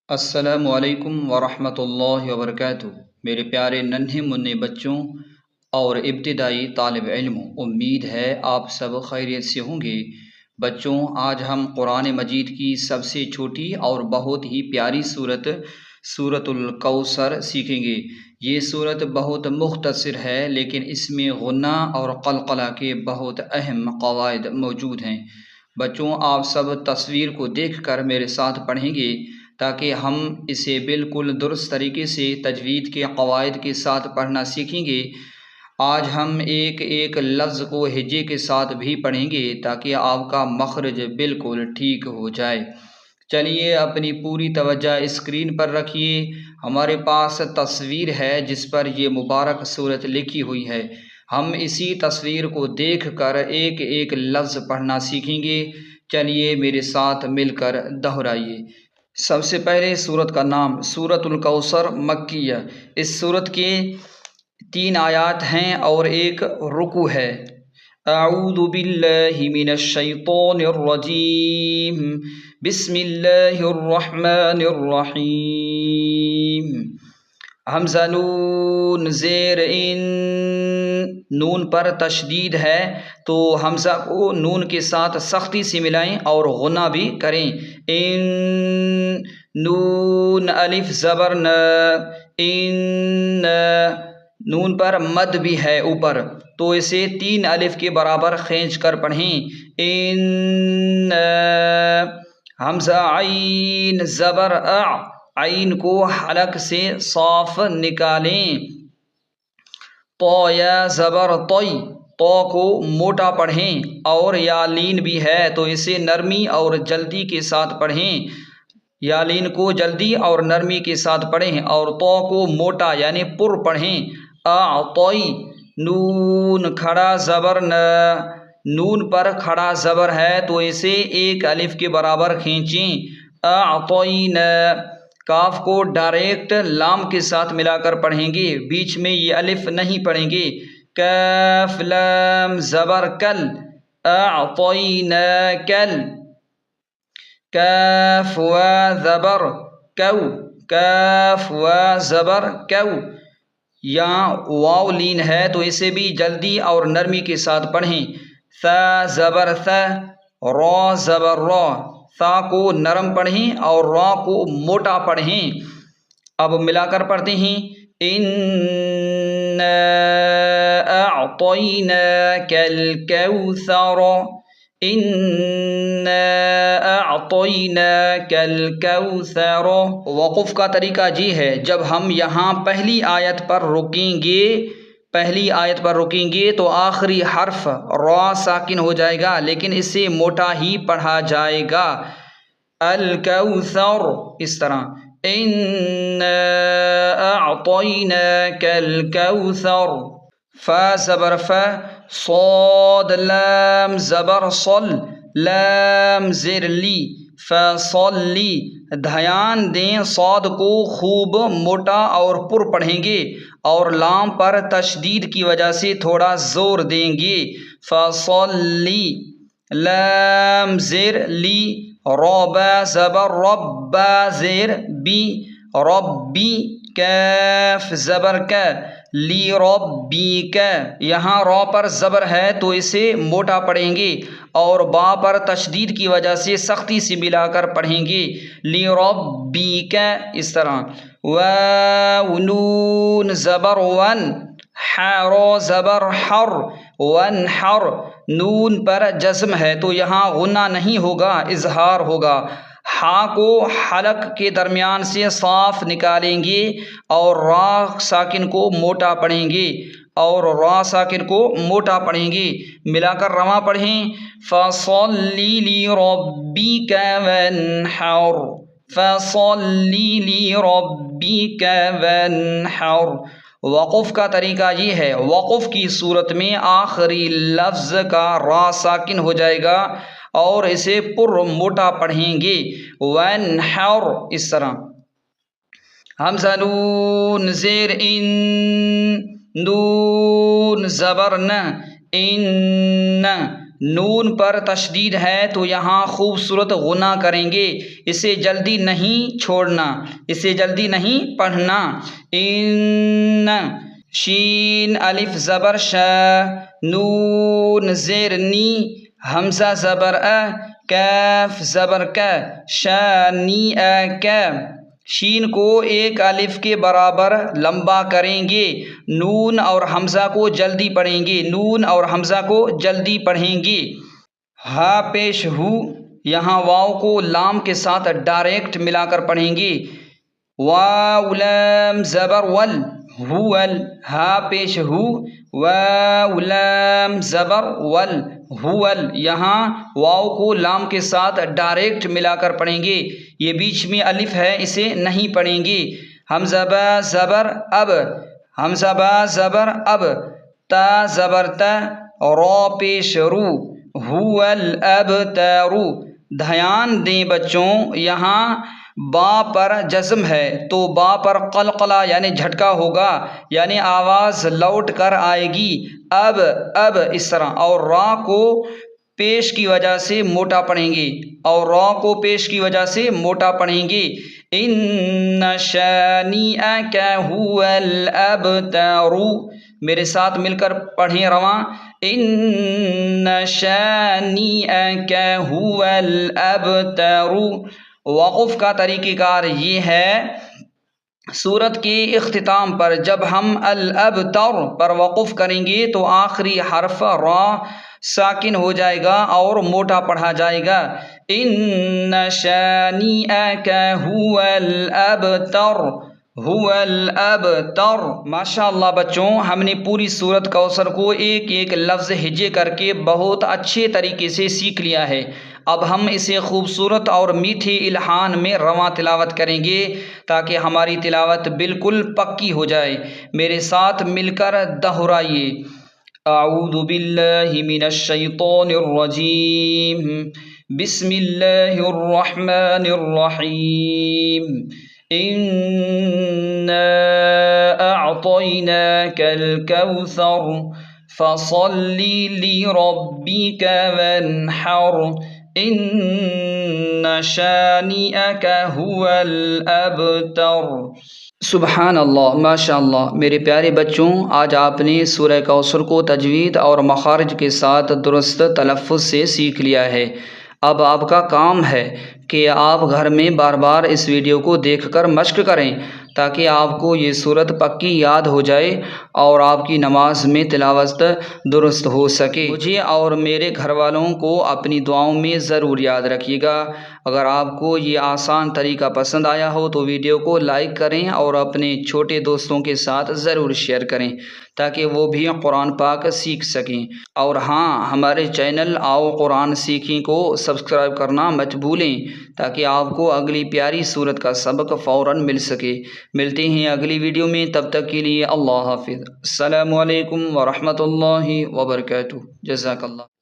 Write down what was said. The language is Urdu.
السلام علیکم ورحمۃ اللہ وبرکاتہ۔ میرے پیارے ننھے منھے بچوں اور ابتدائی طالب علموں، امید ہے آپ سب خیریت سے ہوں گے۔ بچوں، آج ہم قرآن مجید کی سب سے چھوٹی اور بہت ہی پیاری سورۃ الکوثر سیکھیں گے۔ یہ سورت بہت مختصر ہے، لیکن اس میں غنہ اور قلقلہ کے بہت اہم قواعد موجود ہیں۔ بچوں، آپ سب تصویر کو دیکھ کر میرے ساتھ پڑھیں گے تاکہ ہم اسے بالکل درست طریقے سے تجوید کے قواعد کے ساتھ پڑھنا سیکھیں گے۔ آج ہم ایک ایک لفظ کو ہجے کے ساتھ بھی پڑھیں گے تاکہ آپ کا مخرج بالکل ٹھیک ہو جائے۔ چلیے اپنی پوری توجہ اسکرین پر رکھیے۔ ہمارے پاس تصویر ہے جس پر یہ مبارک سورت لکھی ہوئی ہے۔ ہم اسی تصویر کو دیکھ کر ایک ایک لفظ پڑھنا سیکھیں گے۔ چلیے میرے ساتھ مل کر دہرائیے۔ سب سے پہلے سورت کا نام سورۃ الکوثر مکیہ۔ اس سورت کے 3 آیات ہیں اور ایک رکوع ہے۔ اعوذ باللہ من الشیطان الرجیم، بسم اللہ الرحمن الرحیم۔ حمزہ نون زیر ان، نون پر تشدید ہے تو حمزہ کو نون کے ساتھ سختی سے ملائیں اور غنہ بھی کریں۔ ان، نون الف زبر ن، ان، نون پر مد بھی ہے اوپر تو اسے 3 الف کے برابر کھینچ کر پڑھیں۔ ان، حمزہ عین زبر ا، عین کو حلق سے صاف نکالیں۔ تو یا زبر طی، تو کو موٹا پڑھیں اور یا لین بھی ہے تو اسے نرمی اور جلدی کے ساتھ پڑھیں۔ یا لین کو جلدی اور نرمی کے ساتھ پڑھیں اور تو کو موٹا یعنی پر پڑھیں۔ اعطی، نون کھڑا زبر ن، نون پر کھڑا زبر ہے تو اسے 1 الف کے برابر کھینچیں۔ اعطینا، کاف کو ڈائریکٹ لام کے ساتھ ملا کر پڑھیں گے، بیچ میں یہ الف نہیں پڑھیں گے۔ کاف لام زبر کل، اعطیناکل۔ کاف وا زبر کو، کاف وا زبر کو، یہاں واو لین ہے تو اسے بھی جلدی اور نرمی کے ساتھ پڑھیں۔ ثا زبر ثا، را زبر را، ثا کو نرم پڑھیں اور را کو موٹا پڑھیں۔ اب ملا کر پڑھتے ہیں۔ انا اعطیناک الکوثر، انا اعطیناک الکوثر۔ وقف کا طریقہ یہ ہے، جب ہم یہاں پہلی آیت پر رکیں گے تو آخری حرف را ساکن ہو جائے گا، لیکن اسے موٹا ہی پڑھا جائے گا۔ الکوثر، اس طرح انا اعطیناک الکوثر۔ فا زبر فا، صاد لام زبر صل، لام زیر لی، فصلی۔ دھیان دیں صاد کو خوب موٹا اور پر پڑھیں گے اور لام پر تشدید کی وجہ سے تھوڑا زور دیں گے۔ فصلی، لام زیر لی، ربا زبر رب، با زیر بی، ربی۔ کاف زبر کا، لی ربیک، یہاں را پر زبر ہے تو اسے موٹا پڑھیں گے اور با پر تشدید کی وجہ سے سختی سے ملا کر پڑھیں گے۔ لی ربیک، اس طرح۔ واو نون زبر ون، را زبر حر، وانحر، نون پر جزم ہے تو یہاں غنہ نہیں ہوگا، اظہار ہوگا۔ ہا کو حلق کے درمیان سے صاف نکالیں گے اور را ساکن کو موٹا پڑھیں گے ملا کر رواں پڑھیں۔ فصلی لربک وانحر، فصلی لربک وانحر۔ وقف کا طریقہ یہ ہے، وقف کی صورت میں آخری لفظ کا را ساکن ہو جائے گا اور اسے پر موٹا پڑھیں گے۔ وانحر، اس طرح۔ حمزہ نون زیر ان، نون زبر ن، ان، نون پر تشدید ہے تو یہاں خوبصورت غنہ کریں گے، اسے جلدی نہیں چھوڑنا، اسے جلدی نہیں پڑھنا۔ ان، شین الف زبر شا، نون زیر نی، حمزہ زبر کاف زبر کا، شانی کا۔ شین کو ایک الف کے برابر لمبا کریں گے، نون اور حمزہ کو جلدی پڑھیں گے، نون اور حمزہ کو جلدی پڑھیں گے۔ ہا پیش ہو، یہاں واو کو لام کے ساتھ ڈائریکٹ ملا کر پڑھیں گے۔ واو لام زبر ول، ہول، ہا پیش ہو، واو لام زبر ول، ہول، یہاں واو کو لام کے ساتھ ڈائریکٹ ملا کر پڑھیں گے، یہ بیچ میں الف ہے اسے نہیں پڑھیں گے۔ حمزہ با زبر اب، حمزہ با زبر اب، تا زبر تا، را پیش رو، هو الابتر۔ دھیان دیں بچوں، یہاں با پر جزم ہے تو با پر قلقلہ یعنی جھٹکا ہوگا، یعنی آواز لوٹ کر آئے گی، اب اس طرح، اور را کو پیش کی وجہ سے موٹا پڑھیں گے، اور را کو پیش کی وجہ سے موٹا پڑھیں گے۔ ان شانئک هو الابتر، میرے ساتھ مل کر پڑھیں رواں، ان شانئک هو الابتر۔ وقف کا طریقہ کار یہ ہے، سورت کے اختتام پر جب ہم الابتر پر وقف کریں گے تو آخری حرف را ساکن ہو جائے گا اور موٹا پڑھا جائے گا۔ ان شانئک هو الابتر، هو الابتر۔ ماشاء اللہ بچوں، ہم نے پوری سورت کوثر کو ایک ایک لفظ ہجے کر کے بہت اچھے طریقے سے سیکھ لیا ہے۔ اب ہم اسے خوبصورت اور میٹھے الحان میں رواں تلاوت کریں گے تاکہ ہماری تلاوت بالکل پکی ہو جائے۔ میرے ساتھ مل کر دہرائیے، اعوذ باللہ من الشیطان الرجیم، بسم اللہ الرحمن الرحیم، انا اعطیناک الکوثر فصل لربک وانحر، ان شانئک هو الابتر۔ سبحان اللہ، ماشاء اللہ۔ میرے پیارے بچوں، آج آپ نے سورہ کوثر کو تجوید اور مخارج کے ساتھ درست تلفظ سے سیکھ لیا ہے۔ اب آپ کا کام ہے کہ آپ گھر میں بار بار اس ویڈیو کو دیکھ کر مشق کریں تاکہ آپ کو یہ سورت پکی یاد ہو جائے اور آپ کی نماز میں تلاوت درست ہو سکے۔ مجھے اور میرے گھر والوں کو اپنی دعاؤں میں ضرور یاد رکھیے گا۔ اگر آپ کو یہ آسان طریقہ پسند آیا ہو تو ویڈیو کو لائک کریں اور اپنے چھوٹے دوستوں کے ساتھ ضرور شیئر کریں تاکہ وہ بھی قرآن پاک سیکھ سکیں۔ اور ہاں، ہمارے چینل آؤ قرآن سیکھیں کو سبسکرائب کرنا مت بھولیں تاکہ آپ کو اگلی پیاری سورت کا سبق فوراً مل سکے۔ ملتے ہیں اگلی ویڈیو میں، تب تک کے لیے اللہ حافظ۔ السلام علیکم ورحمۃ اللہ وبرکاتہ۔ جزاک اللہ۔